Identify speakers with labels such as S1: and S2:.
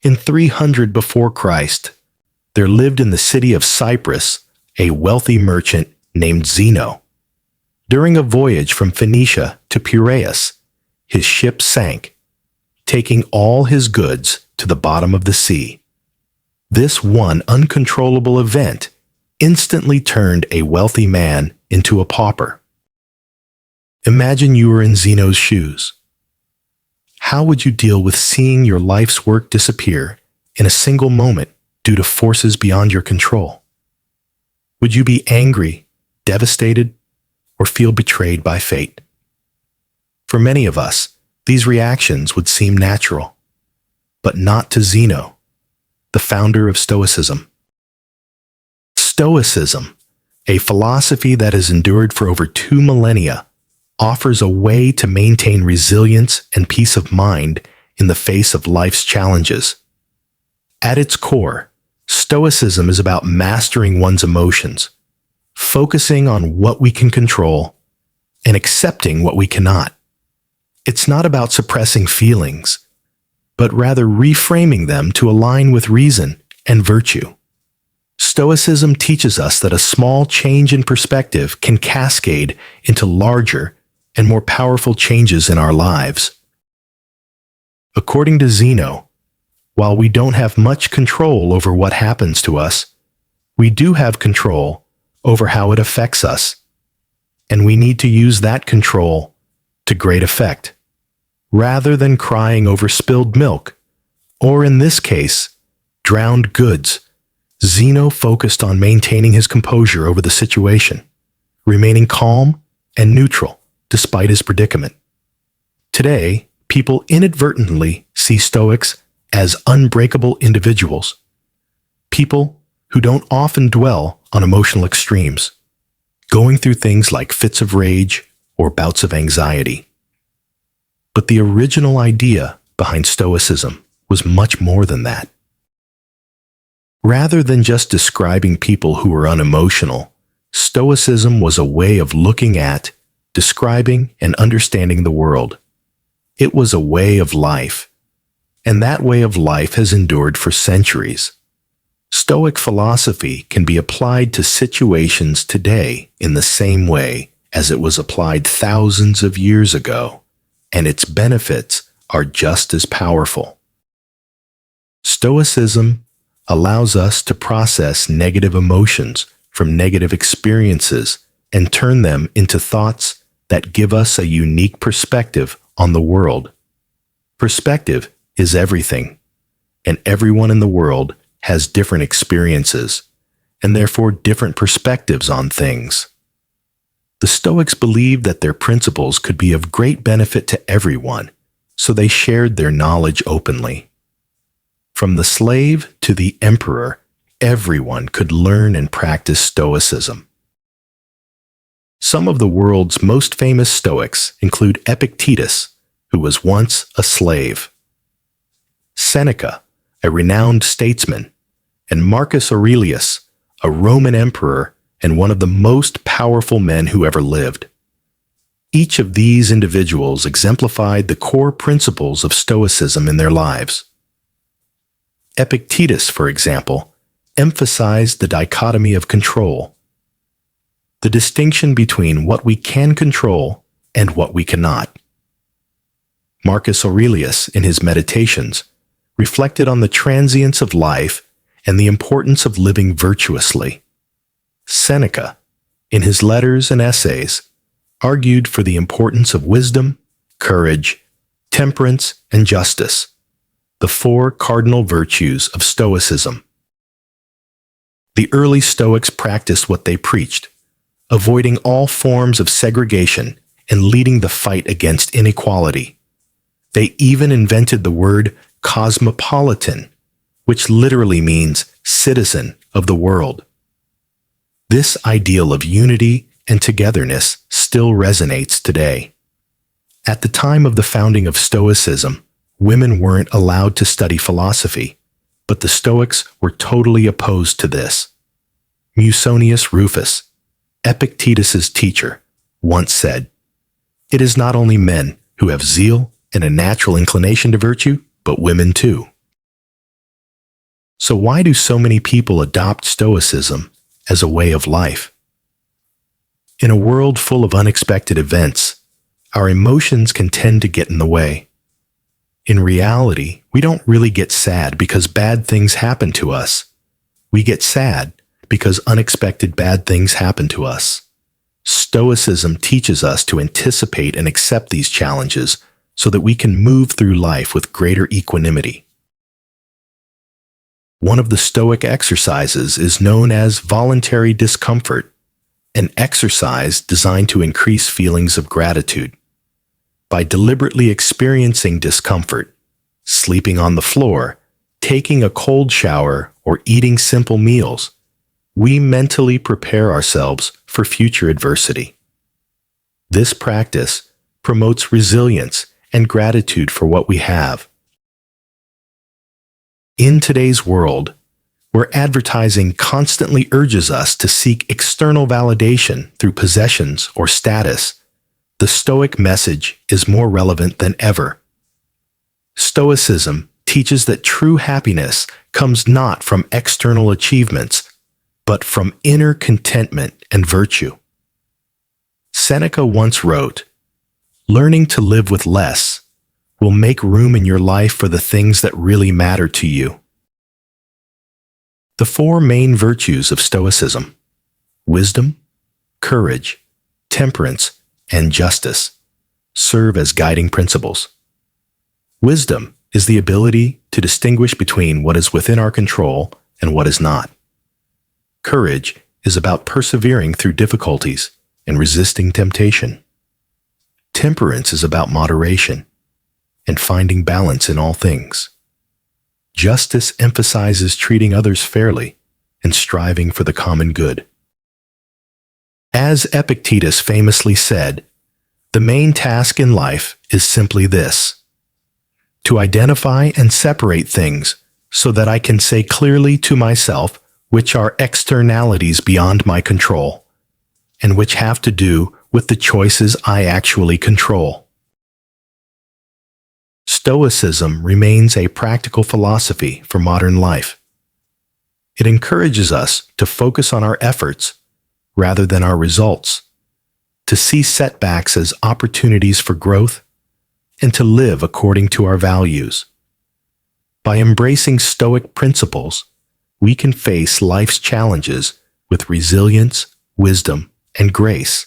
S1: In 300 before Christ, there lived in the city of Cyprus a wealthy merchant named Zeno. During a voyage from Phoenicia to Piraeus, his ship sank, taking all his goods to the bottom of the sea. This one uncontrollable event instantly turned a wealthy man into a pauper. Imagine you were in Zeno's shoes. How would you deal with seeing your life's work disappear in a single moment due to forces beyond your control? Would you be angry, devastated, or feel betrayed by fate? For many of us, these reactions would seem natural, but not to Zeno, the founder of Stoicism. Stoicism, a philosophy that has endured for over 2 millennia, offers a way to maintain resilience and peace of mind in the face of life's challenges. At its core, Stoicism is about mastering one's emotions, focusing on what we can control, and accepting what we cannot. It's not about suppressing feelings, but rather reframing them to align with reason and virtue. Stoicism teaches us that a small change in perspective can cascade into larger and more powerful changes in our lives. According to Zeno, while we don't have much control over what happens to us, we do have control over how it affects us, and we need to use that control to great effect, rather than crying over spilled milk, or in this case, drowned goods. Zeno focused on maintaining his composure over the situation, remaining calm and neutral despite his predicament. Today, people inadvertently see Stoics as unbreakable individuals, people who don't often dwell on emotional extremes, going through things like fits of rage or bouts of anxiety. But the original idea behind Stoicism was much more than that. Rather than just describing people who were unemotional, Stoicism was a way of looking at, describing, and understanding the world. It was a way of life, and that way of life has endured for centuries. Stoic philosophy can be applied to situations today in the same way as it was applied thousands of years ago, and its benefits are just as powerful. Stoicism allows us to process negative emotions from negative experiences and turn them into thoughts that give us a unique perspective on the world. Perspective is everything, and everyone in the world has different experiences, and therefore different perspectives on things. The Stoics believed that their principles could be of great benefit to everyone, so they shared their knowledge openly. From the slave to the emperor, everyone could learn and practice Stoicism. Some of the world's most famous Stoics include Epictetus, who was once a slave, Seneca, a renowned statesman, and Marcus Aurelius, a Roman emperor and one of the most powerful men who ever lived. Each of these individuals exemplified the core principles of Stoicism in their lives. Epictetus, for example, emphasized the dichotomy of control, the distinction between what we can control and what we cannot. Marcus Aurelius, in his Meditations, reflected on the transience of life and the importance of living virtuously. Seneca, in his letters and essays, argued for the importance of wisdom, courage, temperance, and justice, the 4 cardinal virtues of Stoicism. The early Stoics practiced what they preached, avoiding all forms of segregation and leading the fight against inequality. They even invented the word cosmopolitan, which literally means citizen of the world. This ideal of unity and togetherness still resonates today. At the time of the founding of Stoicism, women weren't allowed to study philosophy, but the Stoics were totally opposed to this. Musonius Rufus, Epictetus's teacher, once said, "It is not only men who have zeal and a natural inclination to virtue, but women too." So why do so many people adopt Stoicism as a way of life? In a world full of unexpected events, our emotions can tend to get in the way. In reality, we don't really get sad because bad things happen to us. We get sad because unexpected bad things happen to us. Stoicism teaches us to anticipate and accept these challenges so that we can move through life with greater equanimity. One of the Stoic exercises is known as voluntary discomfort, an exercise designed to increase feelings of gratitude. By deliberately experiencing discomfort, sleeping on the floor, taking a cold shower, or eating simple meals, we mentally prepare ourselves for future adversity. This practice promotes resilience and gratitude for what we have. In today's world, where advertising constantly urges us to seek external validation through possessions or status, the Stoic message is more relevant than ever. Stoicism teaches that true happiness comes not from external achievements, but from inner contentment and virtue. Seneca once wrote, "Learning to live with less will make room in your life for the things that really matter to you." The four main virtues of Stoicism: wisdom, courage, temperance, and justice, serve as guiding principles. Wisdom is the ability to distinguish between what is within our control and what is not. Courage is about persevering through difficulties and resisting temptation. Temperance is about moderation and finding balance in all things. Justice emphasizes treating others fairly and striving for the common good. As Epictetus famously said, the main task in life is simply this: to identify and separate things so that I can say clearly to myself which are externalities beyond my control, and which have to do with the choices I actually control. Stoicism remains a practical philosophy for modern life. It encourages us to focus on our efforts rather than our results, to see setbacks as opportunities for growth, and to live according to our values. By embracing Stoic principles, we can face life's challenges with resilience, wisdom, and grace.